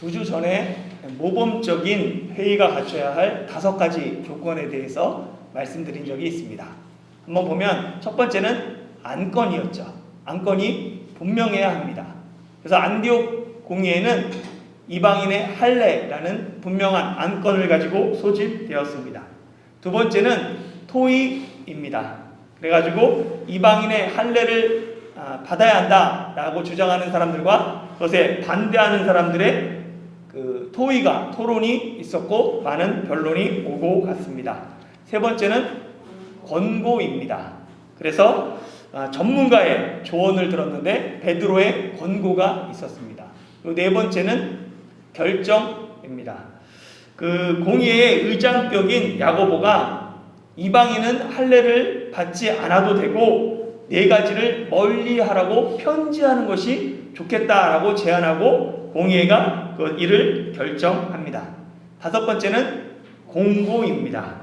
2주 전에 모범적인 회의가 갖춰야 할 5가지 조건에 대해서 말씀드린 적이 있습니다. 한번 보면 첫 번째는 안건이었죠. 안건이 분명해야 합니다. 그래서 안디옥 공의회는 이방인의 할례라는 분명한 안건을 가지고 소집되었습니다. 두 번째는 토의입니다. 그래가지고 이방인의 할례를 받아야 한다라고 주장하는 사람들과 그것에 반대하는 사람들의 그 토론이 있었고 많은 변론이 오고 갔습니다. 세 번째는 권고입니다. 그래서 전문가의 조언을 들었는데 베드로의 권고가 있었습니다. 그리고 네 번째는 결정입니다. 그 공의회의 의장격인 야고보가 이방인은 할례를 받지 않아도 되고 4가지를 멀리하라고 편지하는 것이 좋겠다라고 제안하고 공의회가 그 일을 결정합니다. 5번째는 공고입니다.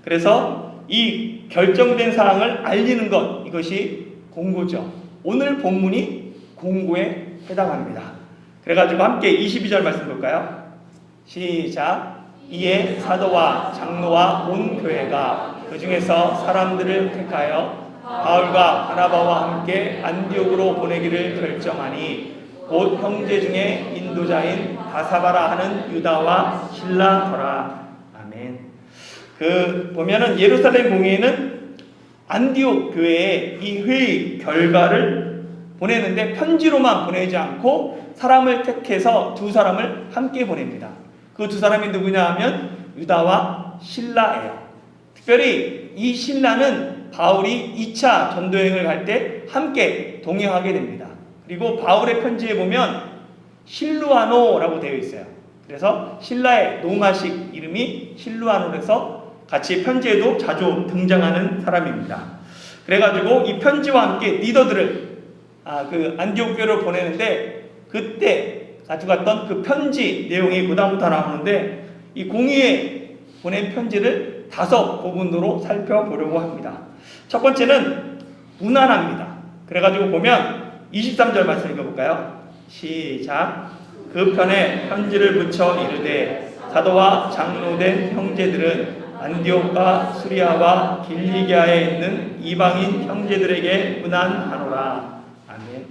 그래서 이 결정된 사항을 알리는 것, 이것이 공고죠. 오늘 본문이 공고에 해당합니다. 그래가지고 함께 22절 말씀 볼까요? 시작. 이에 사도와 장로와 온 교회가 그 중에서 사람들을 택하여 바울과 바나바와 함께 안디옥으로 보내기를 결정하니 곧 형제 중에 인도자인 바사바라 하는 유다와 실라더라. 아멘. 보면은 예루살렘 공의회는 안디옥 교회에 이 회의 결과를 보내는데 편지로만 보내지 않고 사람을 택해서 2사람을 함께 보냅니다. 그 2사람이 누구냐 하면 유다와 실라예요. 특별히 이 실라는 바울이 2차 전도여행을 갈 때 함께 동행하게 됩니다. 그리고 바울의 편지에 보면 실루아노라고 되어 있어요. 그래서 실라의 노마식 이름이 실루아노라서 같이 편지에도 자주 등장하는 사람입니다. 그래가지고 이 편지와 함께 리더들을 그 안디옥 교회로 보내는데 그때 가져갔던 그 편지 내용이 그다음부터 나오는데 이 공의에 보낸 편지를 5 부분으로 살펴보려고 합니다. 첫 번째는 무난합니다. 그래가지고 보면 23절 말씀 읽어볼까요? 시작. 그 편에 편지를 붙여 이르되 사도와 장로된 형제들은 안디옥과 수리아와 길리기아에 있는 이방인 형제들에게 문안하노라. 아멘.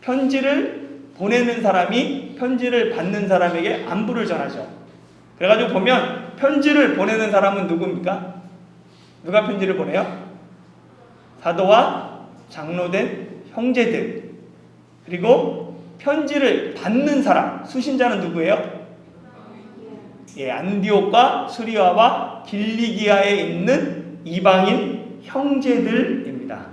편지를 보내는 사람이 편지를 받는 사람에게 안부를 전하죠. 그래가지고 보면 편지를 보내는 사람은 누굽니까? 누가 편지를 보내요? 사도와 장로된 형제들. 그리고 편지를 받는 사람, 수신자는 누구예요? 안디옥과 수리아와 길리기아에 있는 이방인 형제들입니다.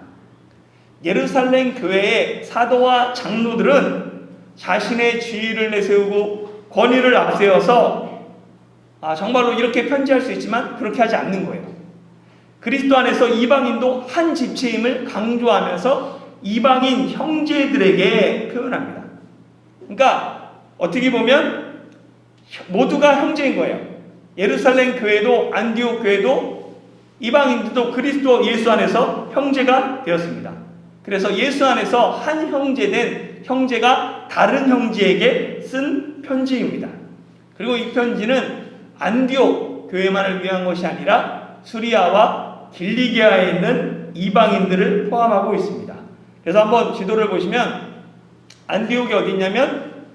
예루살렘 교회의 사도와 장로들은 자신의 지위를 내세우고 권위를 앞세워서 정말로 이렇게 편지할 수 있지만 그렇게 하지 않는 거예요. 그리스도 안에서 이방인도 한 집체임을 강조하면서 이방인 형제들에게 표현합니다. 그러니까 어떻게 보면 모두가 형제인 거예요. 예루살렘 교회도 안디옥 교회도 이방인들도 그리스도 예수 안에서 형제가 되었습니다. 그래서 예수 안에서 한 형제된 형제가 다른 형제에게 쓴 편지입니다. 그리고 이 편지는 안디옥 교회만을 위한 것이 아니라 수리아와 길리기아에 있는 이방인들을 포함하고 있습니다. 그래서 한번 지도를 보시면 안디옥이 어디 있냐면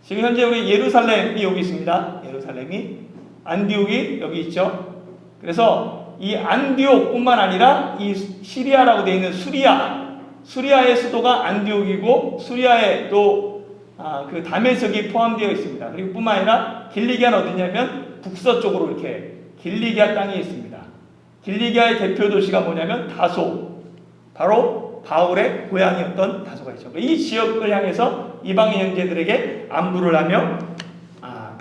지금 현재 우리 예루살렘이 여기 있습니다. 예루살렘이 안디옥이 여기 있죠. 그래서 이 안디옥뿐만 아니라 이 시리아라고 되어 있는 수리아의 수도가 안디옥이고 수리아에 또 그 다메섹이 포함되어 있습니다. 그리고 뿐만 아니라 길리기아는 어디냐면 북서쪽으로 이렇게 길리기아 땅이 있습니다. 길리기아의 대표 도시가 뭐냐면 다소, 바로 바울의 고향이었던 다소가 있죠. 이 지역을 향해서 이방인 형제들에게 안부를 하며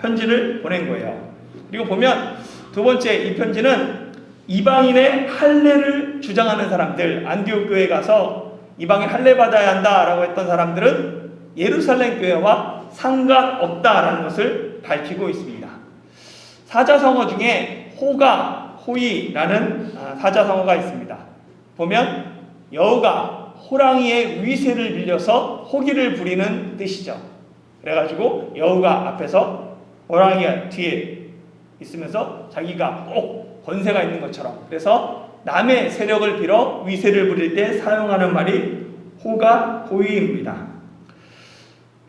편지를 보낸 거예요. 그리고 보면 두 번째, 이 편지는 이방인의 할례를 주장하는 사람들, 안디옥 교회에 가서 이방인 할례 받아야 한다라고 했던 사람들은 예루살렘 교회와 상관없다라는 것을 밝히고 있습니다. 사자성어 중에 호이라는 사자성어가 있습니다. 보면 여우가 호랑이의 위세를 빌려서 호기를 부리는 뜻이죠. 그래가지고 여우가 앞에서 호랑이가 뒤에 있으면서 자기가 꼭 권세가 있는 것처럼, 그래서 남의 세력을 빌어 위세를 부릴 때 사용하는 말이 호가 호위입니다.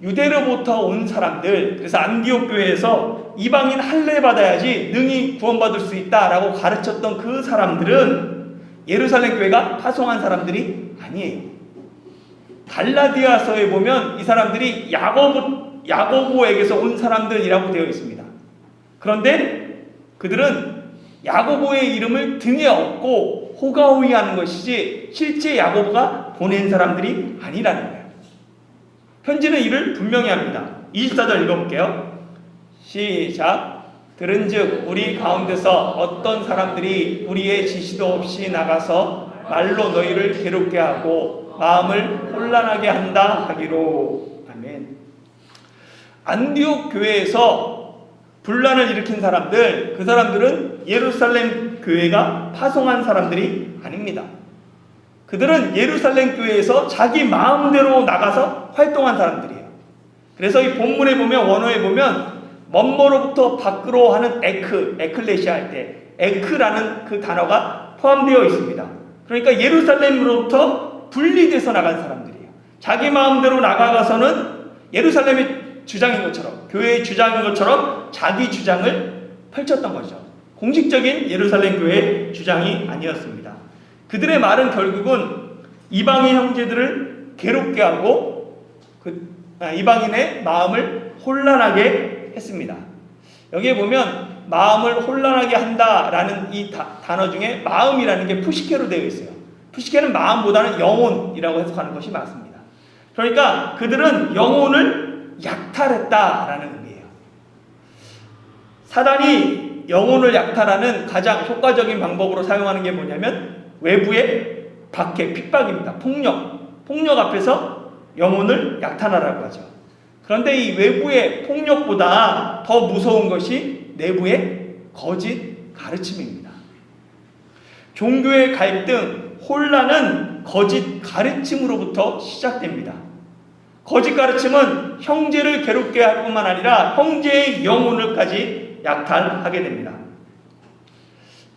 유대로부터 온 사람들, 그래서 안디옥 교회에서 이방인 할례 받아야지 능히 구원받을 수 있다라고 가르쳤던 그 사람들은 예루살렘 교회가 파송한 사람들이 아니에요. 갈라디아서에 보면 이 사람들이 야고보에게서 온 사람들이라고 되어 있습니다. 그런데 그들은 야고보의 이름을 등에 업고 호가호위하는 것이지 실제 야고보가 보낸 사람들이 아니라는 거예요. 편지는 이를 분명히 합니다. 24절 읽어볼게요. 시작. 들은즉 우리 가운데서 어떤 사람들이 우리의 지시도 없이 나가서 말로 너희를 괴롭게 하고 마음을 혼란하게 한다 하기로. 아멘. 안디옥 교회에서 분란을 일으킨 사람들, 그 사람들은 예루살렘 교회가 파송한 사람들이 아닙니다. 그들은 예루살렘 교회에서 자기 마음대로 나가서 활동한 사람들이에요. 그래서 이 본문에 보면, 원어에 보면 먼머로부터 밖으로 하는 에클레시아 할 때 에크라는 그 단어가 포함되어 있습니다. 그러니까 예루살렘으로부터 분리돼서 나간 사람들이에요. 자기 마음대로 나가서는 예루살렘의 주장인 것처럼, 교회의 주장인 것처럼 자기 주장을 펼쳤던 거죠. 공식적인 예루살렘 교회의 주장이 아니었습니다. 그들의 말은 결국은 이방인 형제들을 괴롭게 하고 이방인의 마음을 혼란하게 했습니다. 여기에 보면 마음을 혼란하게 한다라는 이 단어 중에 마음이라는 게 푸시케로 되어 있어요. 푸시케는 마음보다는 영혼이라고 해석하는 것이 맞습니다. 그러니까 그들은 영혼을 약탈했다라는 의미예요. 사단이 영혼을 약탈하는 가장 효과적인 방법으로 사용하는 게 뭐냐면 외부의 박해, 핍박입니다. 폭력 앞에서 영혼을 약탈하라고 하죠. 그런데 이 외부의 폭력보다 더 무서운 것이 내부의 거짓 가르침입니다. 종교의 갈등, 혼란은 거짓 가르침으로부터 시작됩니다. 거짓 가르침은 형제를 괴롭게 할 뿐만 아니라 형제의 영혼을까지 약탈하게 됩니다.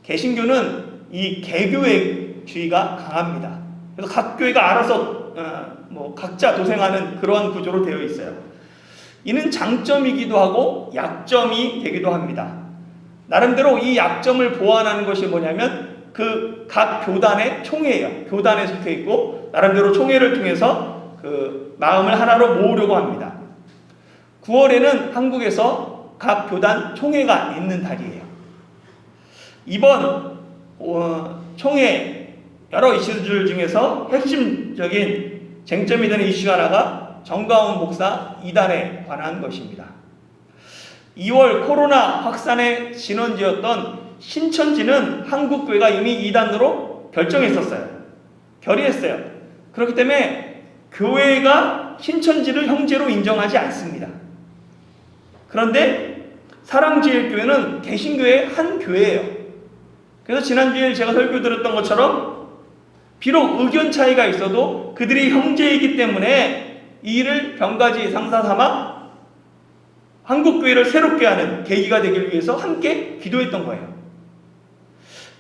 개신교는 이 개교회주의가 강합니다. 그래서 각 교회가 알아서 각자 도생하는 그러한 구조로 되어 있어요. 이는 장점이기도 하고 약점이 되기도 합니다. 나름대로 이 약점을 보완하는 것이 뭐냐면 그 각 교단의 총회예요. 교단에 속해 있고 나름대로 총회를 통해서 그 마음을 하나로 모으려고 합니다. 9월에는 한국에서 각 교단 총회가 있는 달이에요. 이번 총회 여러 이슈들 중에서 핵심적인 쟁점이 되는 이슈 하나가 정가훈 목사 이단에 관한 것입니다. 2월 코로나 확산의 진원지였던 신천지는 한국교회가 이미 이단으로 결정했었어요. 결의했어요. 그렇기 때문에 교회가 신천지를 형제로 인정하지 않습니다. 그런데 사랑제일교회는 개신교회의 한 교회예요. 그래서 지난주에 제가 설교 드렸던 것처럼 비록 의견 차이가 있어도 그들이 형제이기 때문에 이 일을 병가지 상사 삼아 한국교회를 새롭게 하는 계기가 되기 위해서 함께 기도했던 거예요.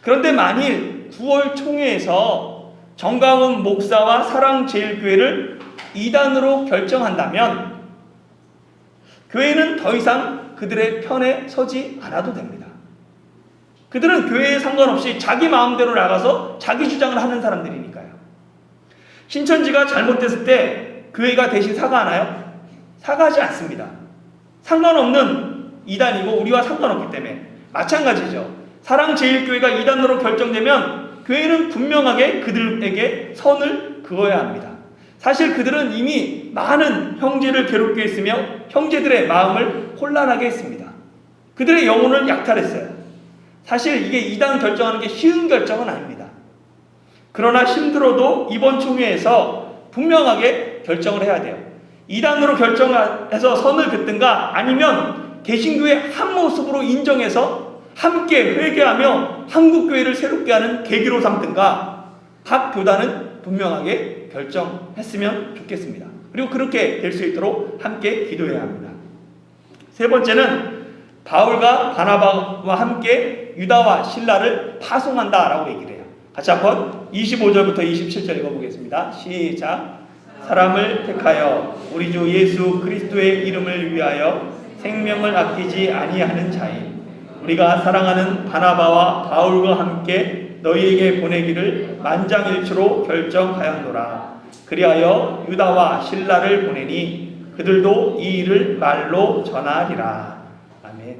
그런데 만일 9월 총회에서 정강훈 목사와 사랑제일교회를 이단으로 결정한다면 교회는 더 이상 그들의 편에 서지 않아도 됩니다. 그들은 교회에 상관없이 자기 마음대로 나가서 자기 주장을 하는 사람들이니까요. 신천지가 잘못됐을 때 교회가 대신 사과하나요? 사과하지 않습니다. 상관없는 이단이고 우리와 상관없기 때문에. 마찬가지죠. 사랑제일교회가 이단으로 결정되면 교회는 분명하게 그들에게 선을 그어야 합니다. 사실 그들은 이미 많은 형제를 괴롭게 했으며 형제들의 마음을 혼란하게 했습니다. 그들의 영혼을 약탈했어요. 사실 이게 이단 결정하는 게 쉬운 결정은 아닙니다. 그러나 힘들어도 이번 총회에서 분명하게 결정을 해야 돼요. 이단으로 결정해서 선을 긋든가 아니면 개신교의 한 모습으로 인정해서 함께 회개하며 한국교회를 새롭게 하는 계기로 삼든가 각 교단은 분명하게 결정했으면 좋겠습니다. 그리고 그렇게 될 수 있도록 함께 기도해야 합니다. 세 번째는 바울과 바나바와 함께 유다와 실라를 파송한다라고 얘기를 해요. 같이 한번 25절부터 27절 읽어보겠습니다. 시작. 사람을 택하여 우리 주 예수 그리스도의 이름을 위하여 생명을 아끼지 아니하는 자인 우리가 사랑하는 바나바와 바울과 함께 너희에게 보내기를 만장일치로 결정하였노라. 그리하여 유다와 실라를 보내니 그들도 이 일을 말로 전하리라. 아멘.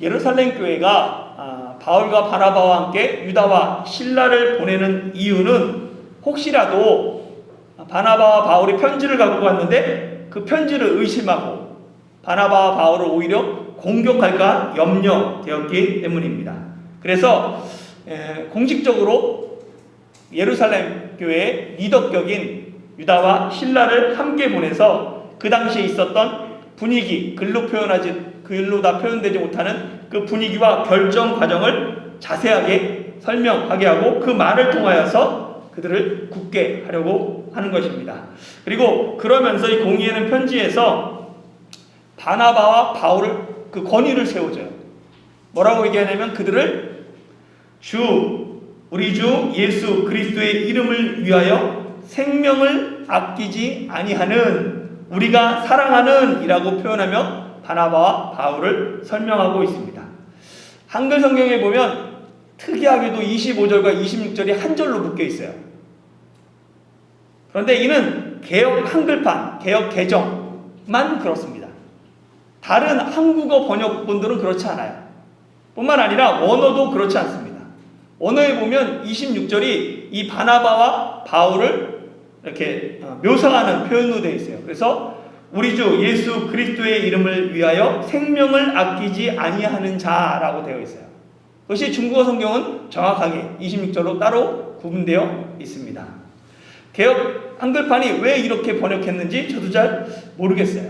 예루살렘 교회가 바울과 바나바와 함께 유다와 실라를 보내는 이유는 혹시라도 바나바와 바울이 편지를 갖고 갔는데 그 편지를 의심하고 바나바와 바울을 오히려 공격할까 염려되었기 때문입니다. 그래서 공식적으로 예루살렘 교회의 리더격인 유다와 실라를 함께 보내서 그 당시에 있었던 분위기, 글로 다 표현되지 못하는 그 분위기와 결정 과정을 자세하게 설명하게 하고 그 말을 통하여서 그들을 굳게 하려고 하는 것입니다. 그리고 그러면서 이 공의회는 편지에서 바나바와 바울을 그 권위를 세워줘요. 뭐라고 얘기하냐면 그들을 우리 주 예수 그리스도의 이름을 위하여 생명을 아끼지 아니하는 우리가 사랑하는 이라고 표현하며 바나바와 바울을 설명하고 있습니다. 한글 성경에 보면 특이하게도 25절과 26절이 한 절로 묶여 있어요. 그런데 이는 개역 한글판, 개역 개정만 그렇습니다. 다른 한국어 번역본들은 그렇지 않아요. 뿐만 아니라 원어도 그렇지 않습니다. 원어에 보면 26절이 이 바나바와 바울을 이렇게 묘사하는 표현으로 되어 있어요. 그래서 우리 주 예수 그리스도의 이름을 위하여 생명을 아끼지 아니하는 자라고 되어 있어요. 그것이 중국어 성경은 정확하게 26절로 따로 구분되어 있습니다. 개역 한글판이 왜 이렇게 번역했는지 저도 잘 모르겠어요.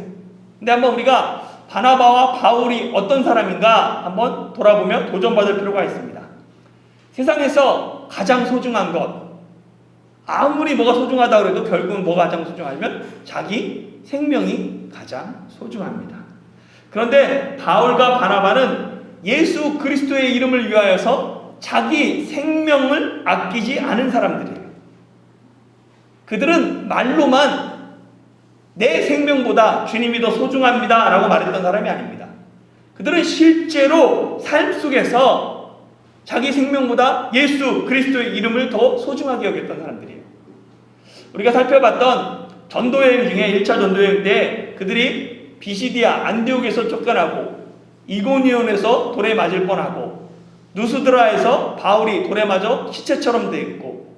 근데 한번 우리가 바나바와 바울이 어떤 사람인가 한번 돌아보며 도전받을 필요가 있습니다. 세상에서 가장 소중한 것, 아무리 뭐가 소중하다고 해도 결국은 뭐가 가장 소중하냐면 자기 생명이 가장 소중합니다. 그런데 바울과 바나바는 예수 그리스도의 이름을 위하여서 자기 생명을 아끼지 않은 사람들이에요. 그들은 말로만 내 생명보다 주님이 더 소중합니다 라고 말했던 사람이 아닙니다. 그들은 실제로 삶 속에서 자기 생명보다 예수 그리스도의 이름을 더 소중하게 여겼던 사람들이에요. 우리가 살펴봤던 전도여행 중에 1차 전도여행 때 그들이 비시디아 안디옥에서 쫓겨나고 이고니온에서 돌에 맞을 뻔하고 누스드라에서 바울이 돌에 맞아 시체처럼 되어 있고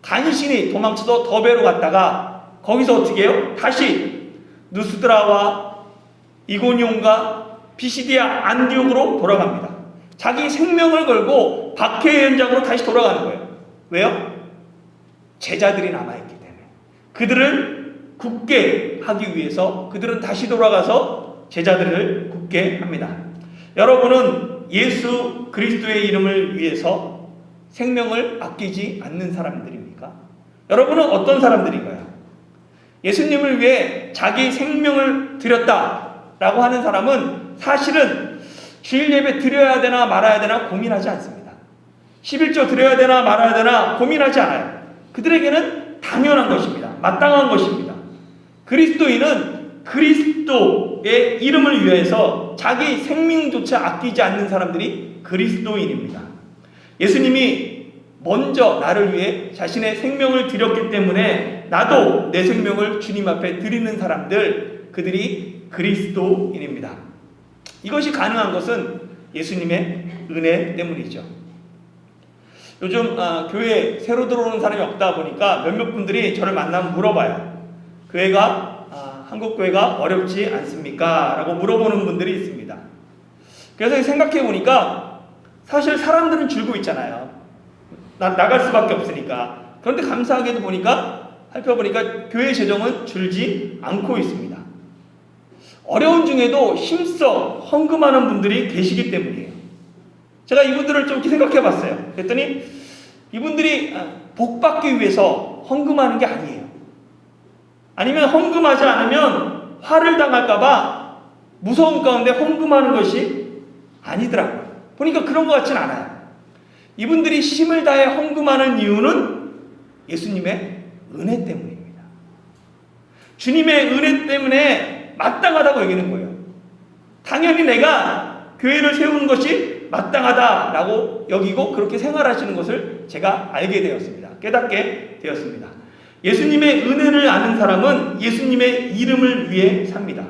간신히 도망쳐서 더베로 갔다가 거기서 어떻게 해요? 다시 누스드라와 이고니온과 비시디아 안디옥으로 돌아갑니다. 자기 생명을 걸고 박해 현장으로 다시 돌아가는 거예요. 왜요? 제자들이 남아있기 때문에. 그들을 굳게 하기 위해서 그들은 다시 돌아가서 제자들을 굳게 합니다. 여러분은 예수 그리스도의 이름을 위해서 생명을 아끼지 않는 사람들입니까? 여러분은 어떤 사람들인가요? 예수님을 위해 자기 생명을 드렸다라고 하는 사람은 사실은 주일 예배 드려야 되나 말아야 되나 고민하지 않습니다. 11조 드려야 되나 말아야 되나 고민하지 않아요. 그들에게는 당연한 것입니다. 마땅한 것입니다. 그리스도인은 그리스도의 이름을 위해서 자기 생명조차 아끼지 않는 사람들이 그리스도인입니다. 예수님이 먼저 나를 위해 자신의 생명을 드렸기 때문에 나도 내 생명을 주님 앞에 드리는 사람들, 그들이 그리스도인입니다. 이것이 가능한 것은 예수님의 은혜 때문이죠. 요즘 교회에 새로 들어오는 사람이 없다 보니까 몇몇 분들이 저를 만나면 물어봐요. 한국 교회가 어렵지 않습니까? 라고 물어보는 분들이 있습니다. 그래서 생각해 보니까 사실 사람들은 줄고 있잖아요. 나갈 수밖에 없으니까. 그런데 감사하게도 살펴보니까 교회 재정은 줄지 않고 있습니다. 어려운 중에도 힘써 헌금하는 분들이 계시기 때문이에요. 제가 이분들을 좀 생각해 봤어요. 그랬더니 이분들이 복 받기 위해서 헌금하는 게 아니에요. 아니면 헌금하지 않으면 화를 당할까봐 무서운 가운데 헌금하는 것이 아니더라고요. 보니까 그런 것 같진 않아요. 이분들이 힘을 다해 헌금하는 이유는 예수님의 은혜 때문입니다. 주님의 은혜 때문에 마땅하다고 여기는 거예요. 당연히 내가 교회를 세우는 것이 마땅하다라고 여기고 그렇게 생활하시는 것을 제가 알게 되었습니다. 깨닫게 되었습니다. 예수님의 은혜를 아는 사람은 예수님의 이름을 위해 삽니다.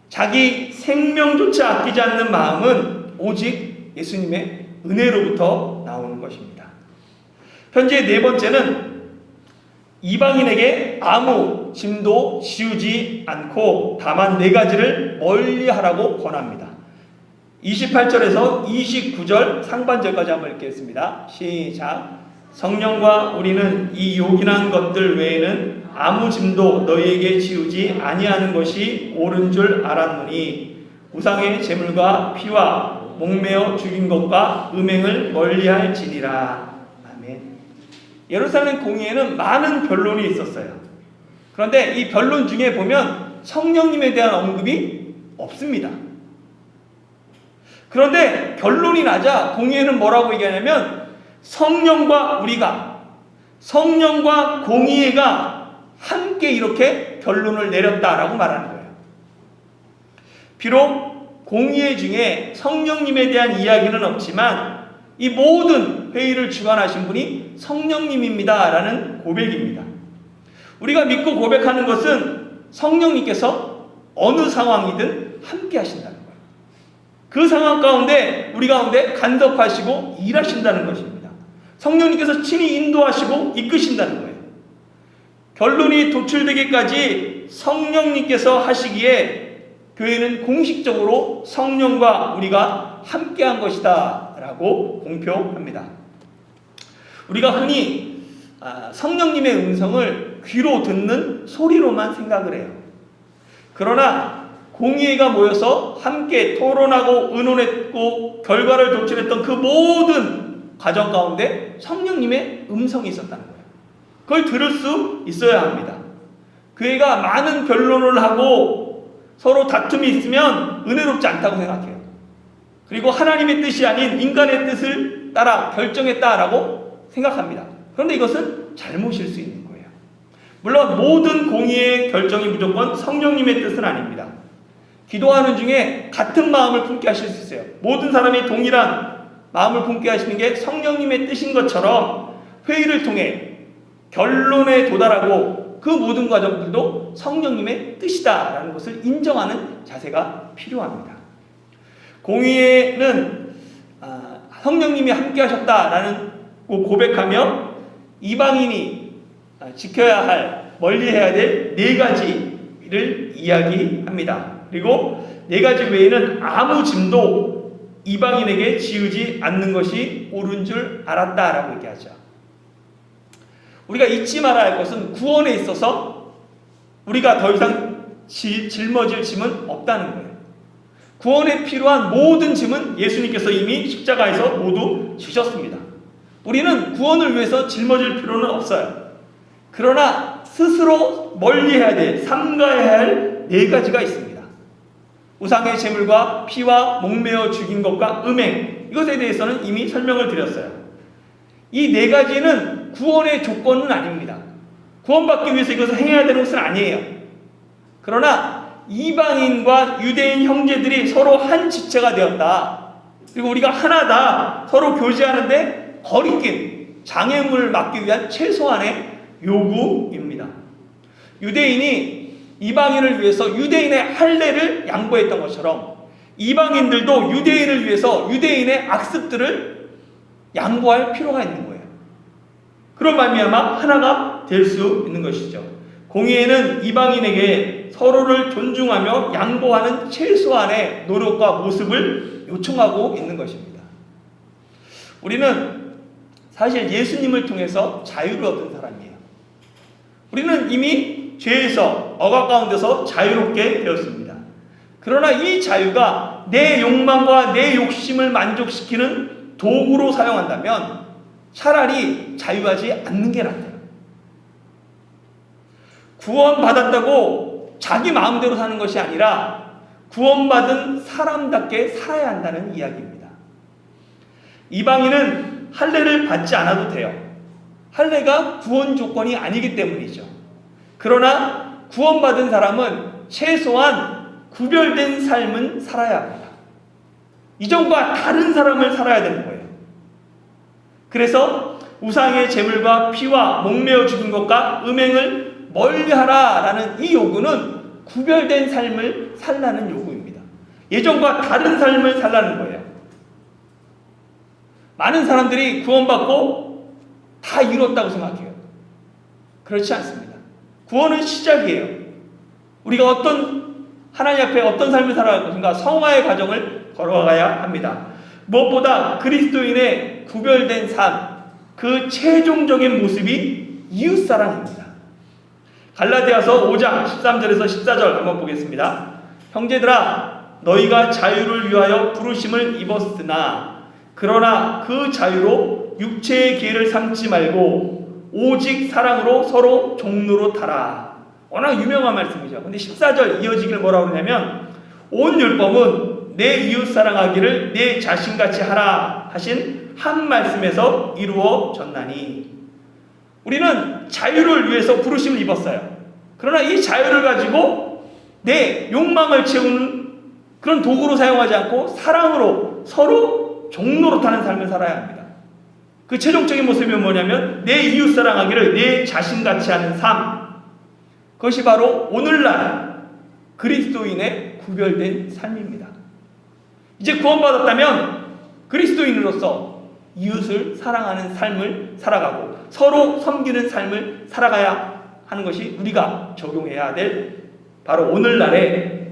자기 생명조차 아끼지 않는 마음은 오직 예수님의 은혜로부터 나오는 것입니다. 현재 네 번째는 이방인에게 아무 짐도 지우지 않고 다만 네 가지를 멀리하라고 권합니다. 28절에서 29절 상반절까지 한번 읽겠습니다. 시작. 성령과 우리는 이 요긴한 것들 외에는 아무 짐도 너희에게 지우지 아니하는 것이 옳은 줄 알았노니 우상의 제물과 피와 목매어 죽인 것과 음행을 멀리할지니라. 아멘. 예루살렘 공의회는 많은 변론이 있었어요. 그런데 이 변론 중에 보면 성령님에 대한 언급이 없습니다. 그런데 결론이 나자 공의회는 뭐라고 얘기하냐면 성령과 공의회가 함께 이렇게 결론을 내렸다라고 말하는 거예요. 비록 공의회 중에 성령님에 대한 이야기는 없지만 이 모든 회의를 주관하신 분이 성령님입니다 라는 고백입니다. 우리가 믿고 고백하는 것은 성령님께서 어느 상황이든 함께 하신다는 거예요. 그 상황 가운데 우리 가운데 간섭하시고 일하신다는 것입니다. 성령님께서 친히 인도하시고 이끄신다는 거예요. 결론이 도출되기까지 성령님께서 하시기에 교회는 공식적으로 성령과 우리가 함께한 것이다 라고 공표합니다. 우리가 흔히 성령님의 음성을 귀로 듣는 소리로만 생각을 해요. 그러나 공의회가 모여서 함께 토론하고 의논했고 결과를 도출했던 그 모든 과정 가운데 성령님의 음성이 있었다는 거예요. 그걸 들을 수 있어야 합니다. 교회가 많은 변론을 하고 서로 다툼이 있으면 은혜롭지 않다고 생각해요. 그리고 하나님의 뜻이 아닌 인간의 뜻을 따라 결정했다라고 생각합니다. 그런데 이것은 잘못일 수 있는 거예요. 물론 모든 공의의 결정이 무조건 성령님의 뜻은 아닙니다. 기도하는 중에 같은 마음을 품게 하실 수 있어요. 모든 사람이 동일한 마음을 품게 하시는 게 성령님의 뜻인 것처럼 회의를 통해 결론에 도달하고 그 모든 과정들도 성령님의 뜻이다라는 것을 인정하는 자세가 필요합니다. 공의회는 성령님이 함께 하셨다라는 고백하며 이방인이 지켜야 할, 멀리해야 될 네 가지를 이야기합니다. 그리고 네 가지 외에는 아무 짐도 이방인에게 지우지 않는 것이 옳은 줄 알았다라고 얘기하죠. 우리가 잊지 말아야 할 것은 구원에 있어서 우리가 더 이상 짊어질 짐은 없다는 거예요. 구원에 필요한 모든 짐은 예수님께서 이미 십자가에서 모두 지셨습니다. 우리는 구원을 위해서 짊어질 필요는 없어요. 그러나 스스로 멀리해야 될, 삼가해야 할 네 가지가 있습니다. 우상의 제물과 피와 목매어 죽인 것과 음행, 이것에 대해서는 이미 설명을 드렸어요. 이 네 가지는 구원의 조건은 아닙니다. 구원받기 위해서 이것을 행해야 되는 것은 아니에요. 그러나 이방인과 유대인 형제들이 서로 한 지체가 되었다. 그리고 우리가 하나다. 서로 교제하는데 거리낌, 장애물을 막기 위한 최소한의 요구입니다. 유대인이 이방인을 위해서 유대인의 할례를 양보했던 것처럼 이방인들도 유대인을 위해서 유대인의 악습들을 양보할 필요가 있는 거예요. 그런 말미암아 하나가 될 수 있는 것이죠. 공의회는 이방인에게 서로를 존중하며 양보하는 최소한의 노력과 모습을 요청하고 있는 것입니다. 우리는 사실 예수님을 통해서 자유를 얻은 사람이에요. 우리는 이미 죄에서, 억압 가운데서 자유롭게 되었습니다. 그러나 이 자유가 내 욕망과 내 욕심을 만족시키는 도구로 사용한다면 차라리 자유하지 않는 게 낫다. 구원받았다고 자기 마음대로 사는 것이 아니라 구원받은 사람답게 살아야 한다는 이야기입니다. 이방인은 할례를 받지 않아도 돼요. 할례가 구원 조건이 아니기 때문이죠. 그러나 구원받은 사람은 최소한 구별된 삶은 살아야 합니다. 이전과 다른 사람을 살아야 되는 거예요. 그래서 우상의 제물과 피와 목매어 죽인 것과 음행을 멀리하라라는 이 요구는 구별된 삶을 살라는 요구입니다. 예전과 다른 삶을 살라는 거예요. 많은 사람들이 구원받고 다 이뤘다고 생각해요. 그렇지 않습니다. 구원은 시작이에요. 우리가 하나님 앞에 어떤 삶을 살아갈 것인가, 성화의 과정을 걸어가야 합니다. 무엇보다 그리스도인의 구별된 삶, 그 최종적인 모습이 이웃사랑입니다. 갈라디아서 5장 13절에서 14절 한번 보겠습니다. 형제들아, 너희가 자유를 위하여 부르심을 입었으나 그러나 그 자유로 육체의 기회를 삼지 말고 오직 사랑으로 서로 종로로 타라. 워낙 유명한 말씀이죠. 근데 14절 이어지길 뭐라고 그러냐면, 온 율법은 내 이웃 사랑하기를 내 자신같이 하라 하신 한 말씀에서 이루어졌나니. 우리는 자유를 위해서 부르심을 입었어요. 그러나 이 자유를 가지고 내 욕망을 채우는 그런 도구로 사용하지 않고 사랑으로 서로 종로로 타는 삶을 살아야 합니다. 그 최종적인 모습이 뭐냐면 내 이웃 사랑하기를 내 자신같이 하는 삶. 그것이 바로 오늘날 그리스도인의 구별된 삶입니다. 이제 구원받았다면 그리스도인으로서 이웃을 사랑하는 삶을 살아가고 서로 섬기는 삶을 살아가야 하는 것이 우리가 적용해야 될 바로 오늘날의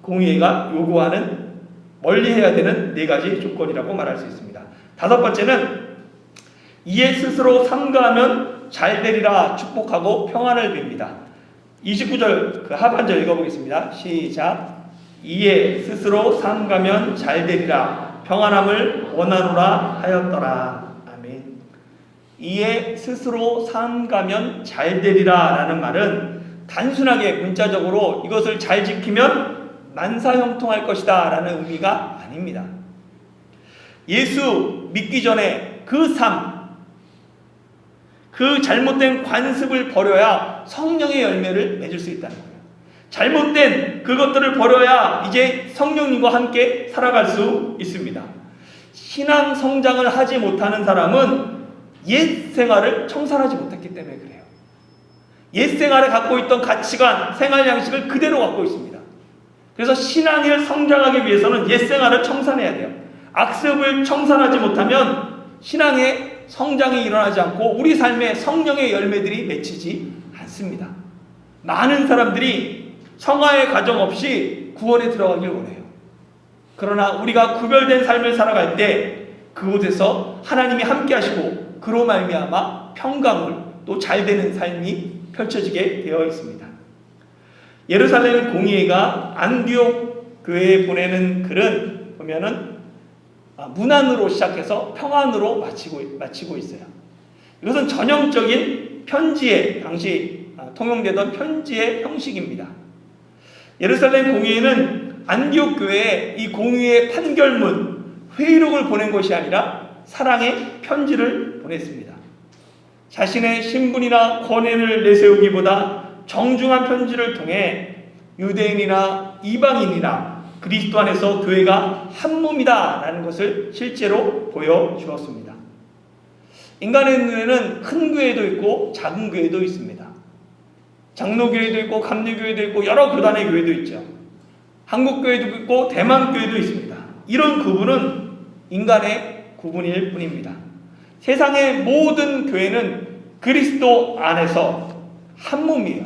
공의회가 요구하는 멀리해야 되는 4가지 조건이라고 말할 수 있습니다. 5번째는 이에 스스로 삼가하면 잘 되리라 축복하고 평안을 빕니다. 29절 그 하반절 읽어보겠습니다. 시작. 이에 스스로 삼가면 잘 되리라 평안함을 원하노라 하였더라. 아멘. 이에 스스로 삼가면 잘 되리라 라는 말은 단순하게 문자적으로 이것을 잘 지키면 만사형통할 것이다 라는 의미가 아닙니다. 예수 믿기 전에 그 삶, 그 잘못된 관습을 버려야 성령의 열매를 맺을 수 있다는 거예요. 잘못된 그것들을 버려야 이제 성령님과 함께 살아갈 수 있습니다. 신앙 성장을 하지 못하는 사람은 옛 생활을 청산하지 못했기 때문에 그래요. 옛 생활에 갖고 있던 가치관, 생활 양식을 그대로 갖고 있습니다. 그래서 신앙을 성장하기 위해서는 옛 생활을 청산해야 돼요. 악습을 청산하지 못하면 신앙의 성장이 일어나지 않고 우리 삶에 성령의 열매들이 맺히지 않습니다. 많은 사람들이 성화의 과정 없이 구원에 들어가길 원해요. 그러나 우리가 구별된 삶을 살아갈 때 그곳에서 하나님이 함께 하시고 그로 말미암아 평강을 또 잘되는 삶이 펼쳐지게 되어 있습니다. 예루살렘 공의회가 안디옥 교회에 보내는 글은 보면은 문안으로 시작해서 평안으로 마치고 있어요. 이것은 전형적인 편지의 당시 통용되던 편지의 형식입니다. 예루살렘 공의회는 안디옥 교회에 이 공의회 판결문, 회의록을 보낸 것이 아니라 사랑의 편지를 보냈습니다. 자신의 신분이나 권한을 내세우기보다 정중한 편지를 통해 유대인이나 이방인이나 그리스도 안에서 교회가 한 몸이다 라는 것을 실제로 보여주었습니다. 인간의 눈에는 큰 교회도 있고 작은 교회도 있습니다. 장로교회도 있고 감리교회도 있고 여러 교단의 교회도 있죠. 한국교회도 있고 대만교회도 있습니다. 이런 구분은 인간의 구분일 뿐입니다. 세상의 모든 교회는 그리스도 안에서 한 몸이에요.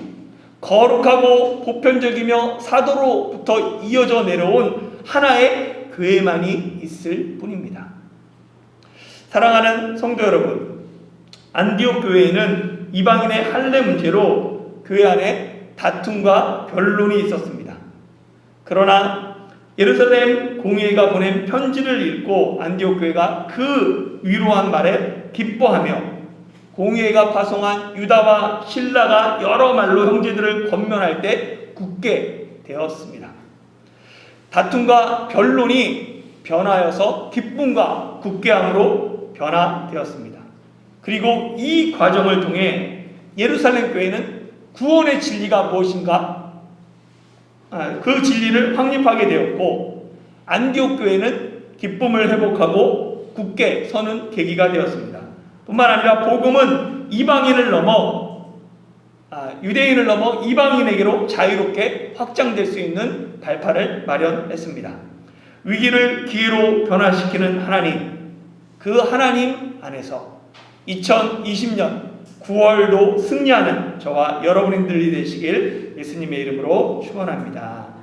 거룩하고 보편적이며 사도로부터 이어져 내려온 하나의 교회만이 있을 뿐입니다. 사랑하는 성도 여러분, 안디옥 교회에는 이방인의 할례 문제로 교회 안에 다툼과 변론이 있었습니다. 그러나 예루살렘 공의회가 보낸 편지를 읽고 안디옥 교회가 그 위로한 말에 기뻐하며 공회가 파송한 유다와 실라가 여러 말로 형제들을 권면할 때 굳게 되었습니다. 다툼과 변론이 변하여서 기쁨과 굳게함으로 변화되었습니다. 그리고 이 과정을 통해 예루살렘 교회는 구원의 진리가 무엇인가? 그 진리를 확립하게 되었고, 안디옥 교회는 기쁨을 회복하고 굳게 서는 계기가 되었습니다. 뿐만 아니라 복음은 이방인을 넘어 유대인을 넘어 이방인에게로 자유롭게 확장될 수 있는 발판을 마련했습니다. 위기를 기회로 변화시키는 하나님, 그 하나님 안에서 2020년 9월도 승리하는 저와 여러분들이 되시길 예수님의 이름으로 축원합니다.